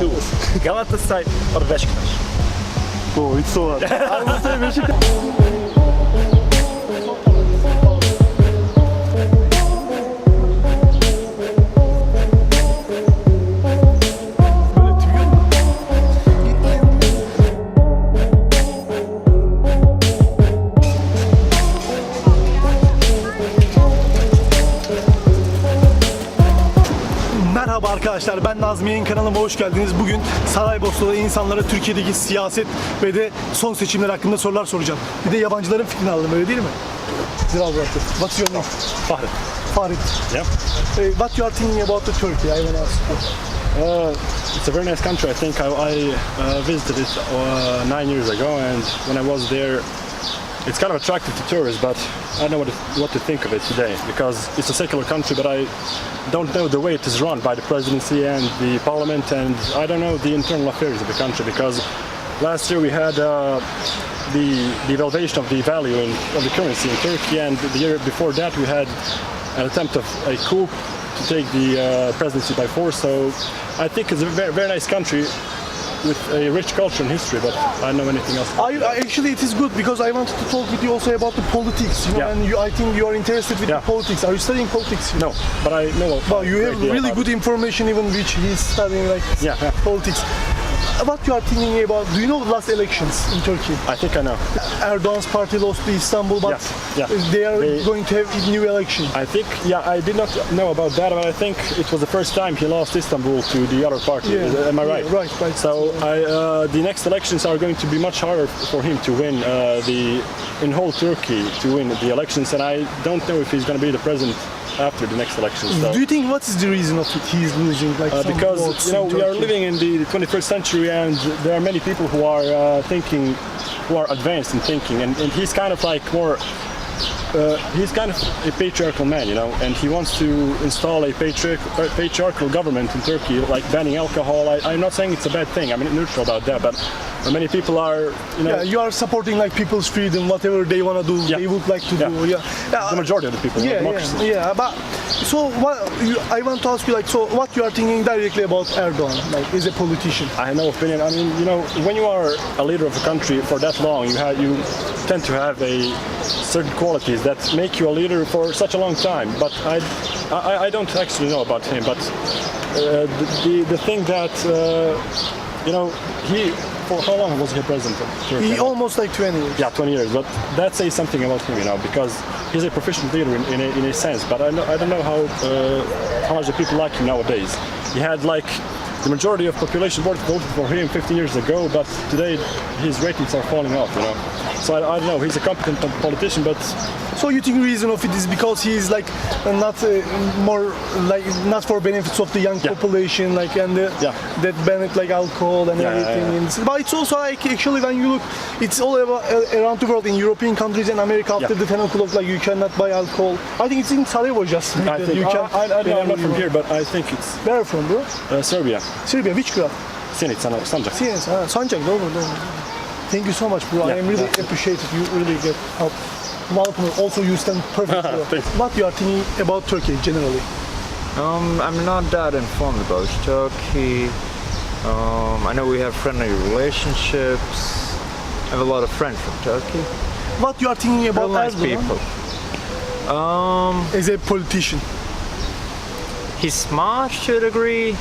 two. Galatasaray or Beşiktaş? Oh, it's so hard. I will say Beşiktaş. Merhaba arkadaşlar, ben Nazmi'nin kanalıma hoş geldiniz. Bugün Saraybosna'da insanlara Türkiye'deki siyaset ve de son seçimler hakkında sorular soracağım. Bir de yabancıların fikrini alalım, öyle değil mi? What's your name? Fahret. Fahret. Yeah. What you are thinking about the Turkey? I want to ask you. It's a very nice country. I think I visited it 9 years ago, and when I was there, it's kind of attractive to tourists, but I don't know what to think of it today, because it's a secular country, but I don't know the way it is run by the presidency and the parliament, and I don't know the internal affairs of the country, because last year we had the devaluation of the value of the currency in Turkey, and the year before that we had an attempt of a coup to take the presidency by force. So I think it's a very, very nice country with a rich culture and history, but I don't know anything else. Actually, it is good because I wanted to talk with you also about the politics, you know, Yeah. and I think you are interested with Yeah. the politics. Are you studying politics? No, but I know. Well, you have really good information, even which he's studying like Yeah. politics. What you are thinking about? Do you know the last elections in Turkey? I think I know. Erdoğan's party lost to Istanbul, but Yeah. they are going to have a new election. I think, I did not know about that, but I think it was the first time he lost Istanbul to the other party. Yeah. Am I right? Yeah, right. So the next elections are going to be much harder for him to win in whole Turkey to win the elections, and I don't know if he's going to be the president after the next election. So. Do you think what is the reason of it? He's losing like some votes because in we are Turkey? living in the 21st century, and there are many people who are thinking, who are advanced in thinking, and he's kind of like more. He's kind of a patriarchal man, you know, and he wants to install a patriarchal government in Turkey, like banning alcohol. I'm not saying it's a bad thing. I'm neutral about that, but many people are, you know. Yeah, you are supporting like people's freedom, whatever they want to do, they would like to do. Yeah. The majority of the people. Yeah. But so I want to ask you, like, so what you are thinking directly about Erdoğan, like, as a politician? I have no opinion. I mean, you know, when you are a leader of a country for that long, you tend to have certain qualities that make you a leader for such a long time. But I don't actually know about him. But the thing that for how long was he president of Turkey? He almost like 20 years. Yeah, 20 years. But that says something about him, you know, because he's a proficient leader in a sense. But I don't know how much the people like him nowadays. He had like the majority of population voted for him 15 years ago, but today his ratings are falling off, you know. So I don't know. He's a competent politician, but. So you think the reason of it is because he is like not not for benefits of the young population, like, and that banned like alcohol and everything. Yeah. But it's also like actually when you look, it's all around the world in European countries and America after the 10 o'clock, like you cannot buy alcohol. I think it's in Sarajevo just. I think you can. I'm not from here, but I think it's. Where are you from, bro? Serbia. Serbia, which club? Zenit, Sancak. Sancak, no. Thank you so much, bro. I am really appreciated. You really get help. Also, you stand perfectly. What you are thinking about Turkey generally? I'm not that informed about Turkey. I know we have friendly relationships. I have a lot of friends from Turkey. What you are thinking about nice Erdoğan? people. As a politician? He's smart to a degree,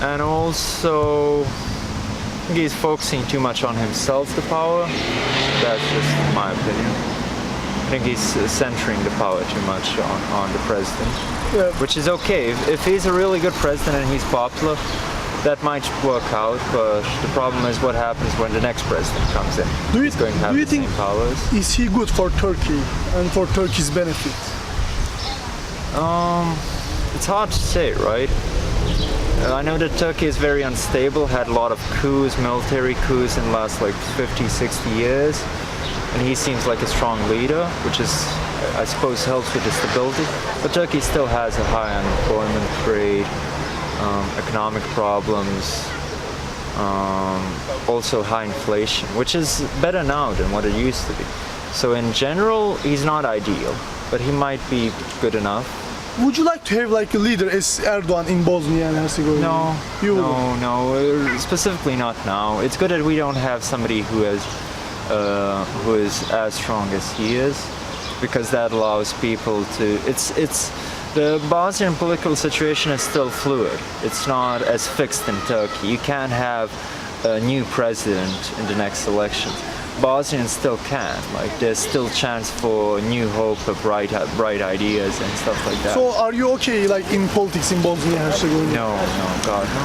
and also I think he's focusing too much on himself, the power. That's just my opinion. I think he's centering the power too much on the president, which is okay. If he's a really good president and he's popular, that might work out, but the problem is what happens when the next president comes in. He's going to have the same powers. Is he good for Turkey and for Turkey's benefit? It's hard to say, right? I know that Turkey is very unstable, had a lot of coups, military coups in the last like 50, 60 years. And he seems like a strong leader, which is, I suppose, helps with the stability. But Turkey still has a high unemployment rate, economic problems, also high inflation, which is better now than what it used to be. So in general, he's not ideal, but he might be good enough. Would you like to have like a leader as Erdoğan in Bosnia and Herzegovina? No, You no, specifically not now. It's good that we don't have somebody who is as strong as he is, because that allows people to. It's the Bosnian political situation is still fluid. It's not as fixed in Turkey. You can't have a new president in the next elections. Bosnians still can. Like, there's still chance for new hope of bright ideas and stuff like that. So are you okay like in politics in Bosnia and Herzegovina? No, God, no.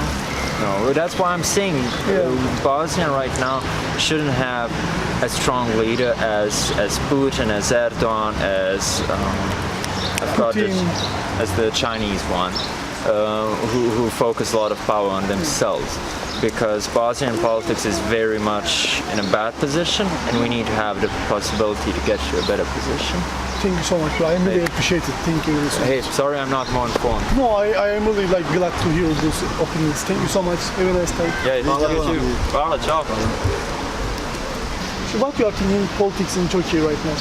No, that's why I'm saying Bosnia right now shouldn't have a strong leader as Putin, as Erdoğan, as as the Chinese one, who focus a lot of power on themselves. Because Bosnian politics is very much in a bad position, and we need to have the possibility to get to a better position. Thank you so much, bro. I really appreciate it. Thank you really so much. Hey, sorry I'm not more informed. No, I am really like glad to hear those opinions. Thank you so much. Have a nice time. Yeah, you too. Valla, ciao. So what you are thinking politics in Turkey right now?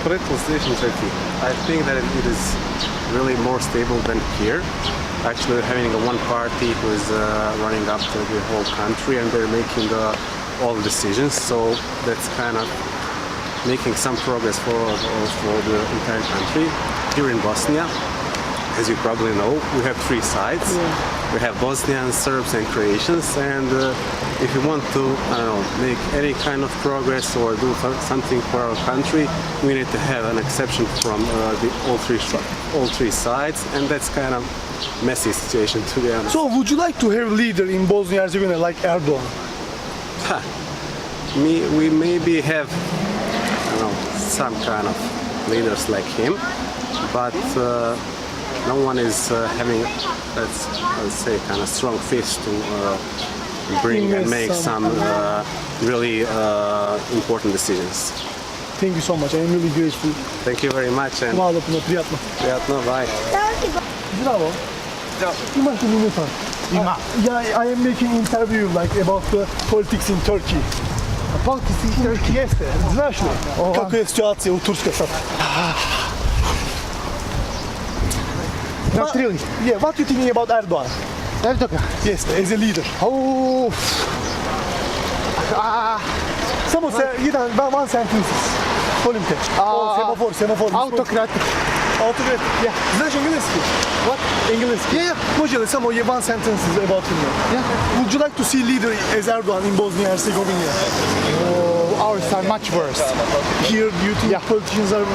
Political situation in Turkey. I think that it is really more stable than here. Actually, having a one party who is running up to the whole country, and they're making all the decisions. So that's kind of making some progress for the entire country. Here in Bosnia, as you probably know, we have three sides. We have Bosnians, Serbs, and Croatians. And if you want to, I don't know, make any kind of progress or do something for our country, we need to have an exception from all three sides, and that's kind of messy situation, to be honest. So would you like to have a leader in Bosnia and Herzegovina like Erdoğan? We maybe have, I don't know, some kind of leaders like him, but no one is having, let's say, kind of strong fist to bring and make some really important decisions. Thank you so much. I am really grateful. Thank you very much, and Hvala puno, prijatno. bye. Zdravo. Imate minuta? Ima. Yeah, I am making interview like about the politics in Turkey. Politics in Turkey? Jeste, znaš li? Kako je situacija u Turskoj sad? Not really. Yeah, what you thinking about Erdoğan? Erdoğan? Yes, as a leader. Oh. Samo se, one sentence. Molim te. Semafor. Autocratic. Autocratic. Yeah. Znaš engleski? What? Engleski. Yeah. Može li samo one sentence about him? Yeah. Would you like to see leader as Erdoğan in Bosnia and Herzegovina? Ours are much worse. Here, you think politicians are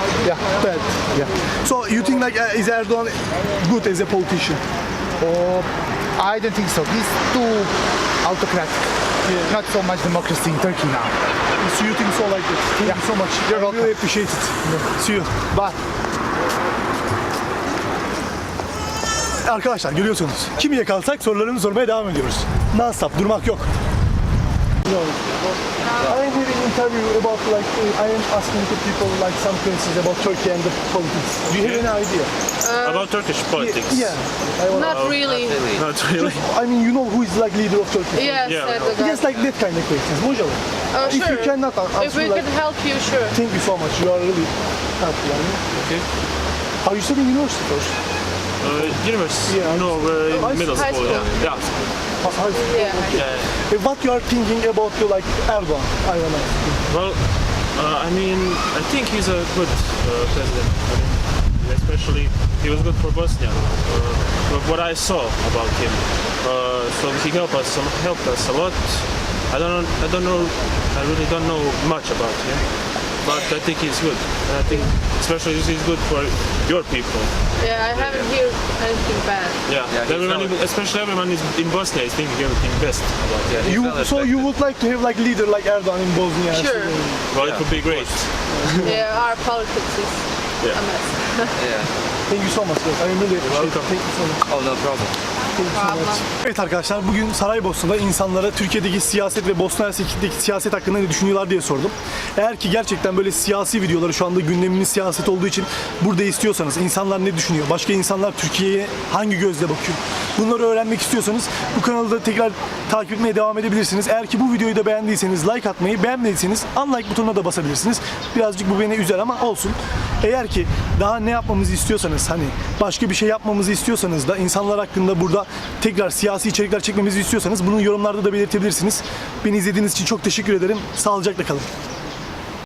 bad? Yeah. So you think like is Erdoğan good as a politician? I don't think so. He's too autocratic. Yeah. Not so much democracy in Turkey now. So you think so like that? Thank you so much. You're I welcome. really appreciate it. See you. Bye. Arkadaşlar görüyorsunuz. Kimi yakalsak sorularını sormaya devam ediyoruz. Non-stop, durmak yok. I am hearing interview about like I am asking to people like some questions about Turkey and the politics. Do you have any idea? About Turkish politics? Yeah. Not really. Not really. I mean, you know who is like leader of Turkey? Yes, Yeah. Erdoğan. Just like that kind of questions. Može li? If Sure. you cannot answer, If we like, can help you, sure. thank you so much. You are really helpful. Okay. Are you studying university first? University? Yeah. No, in middle High school. school. Yeah. Yeah. What you are thinking about you like Erdoğan? I don't know. Well, I mean, I think he's a good president. I mean, especially he was good for Bosnia. What I saw about him, so he helped us a lot. I really don't know much about him, but I think he's good. And I think especially he's good for your people. Yeah, I haven't heard anything bad. Especially everyone in Bosnia is thinking everything best about him. So you would like to have like leader like Erdoğan in Bosnia? and Sure. Herzegovina? Well, it would be great. Yeah, our politics is a mess. Thank you so much. Yes. I really appreciate it. welcome. Thank you so much. Oh, no problem. Thank you so much. Evet arkadaşlar, bugün Saraybosna'da insanlara Türkiye'deki siyaset ve Bosna Hersek'teki siyaset hakkında ne düşünüyorlar diye sordum. Eğer ki gerçekten böyle siyasi videoları, şu anda gündemimiz siyaset olduğu için burada istiyorsanız, insanlar ne düşünüyor, başka insanlar Türkiye'ye hangi gözle bakıyor, Bunları öğrenmek istiyorsanız bu kanalı da tekrar takip etmeye devam edebilirsiniz. Eğer ki bu videoyu da beğendiyseniz like atmayı, beğenmediyseniz unlike butonuna da basabilirsiniz. Birazcık bu beni üzer ama olsun. Eğer ki daha ne yapmamızı istiyorsanız, hani başka bir şey yapmamızı istiyorsanız da insanlar hakkında burada tekrar siyasi içerikler çekmemizi istiyorsanız bunu yorumlarda da belirtebilirsiniz. Beni izlediğiniz için çok teşekkür ederim. Sağlıcakla kalın.